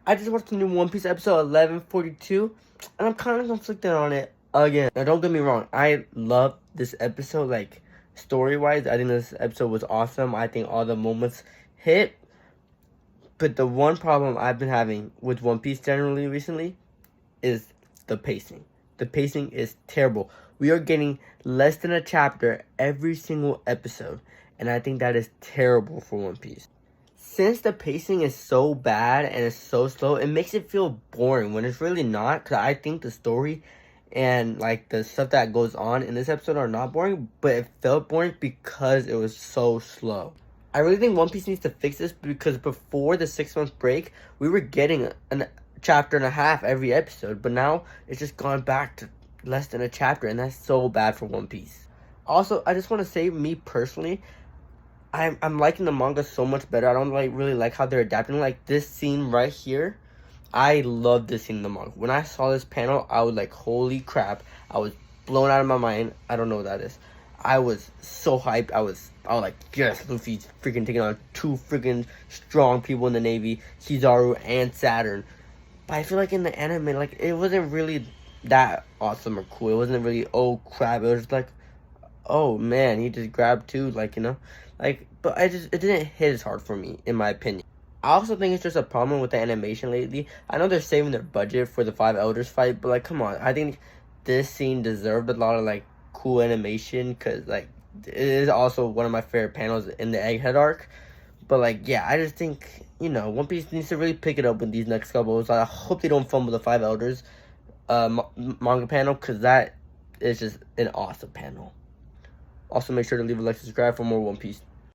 I just watched the new One Piece episode 1142, and I'm kind of conflicted on it again. Now, don't get me wrong. I love this episode, like, story-wise. I think this episode was awesome. I think all the moments hit. But the one problem I've been having with One Piece generally recently is the pacing. The pacing is terrible. We are getting less than a chapter every single episode, and I think that is terrible for One Piece. Since the pacing is so bad and it's so slow, it makes it feel boring when it's really not. Because I think the story and like the stuff that goes on in this episode are not boring, but it felt boring because it was so slow. I really think One Piece needs to fix this, because before the 6-month break, we were getting a chapter and a half every episode, but now it's just gone back to less than a chapter, and that's so bad for One Piece. Also, I just want to say, me personally, I'm liking the manga so much better. I don't really like how they're adapting. Like this scene right here, I love this scene in the manga. When I saw this panel, I was like, holy crap. I was blown out of my mind. I don't know what that is. I was so hyped. I was like, yes, Luffy's freaking taking on 2 freaking strong people in the Navy, Kizaru and Saturn. But I feel like in the anime, like, it wasn't really that awesome or cool. It wasn't really, oh crap. It was just like, oh man, he just grabbed 2, like, you know. Like, but it didn't hit as hard for me, in my opinion. I also think it's just a problem with the animation lately. I know they're saving their budget for the 5 Elders fight, but like, come on. I think this scene deserved a lot of like cool animation, because like it is also one of my favorite panels in the Egghead arc. But like, yeah, I just think, you know, One Piece needs to really pick it up with these next couple. I hope they don't fumble the 5 Elders manga panel, because that is just an awesome panel. Also, make sure to leave a like, subscribe for more One Piece.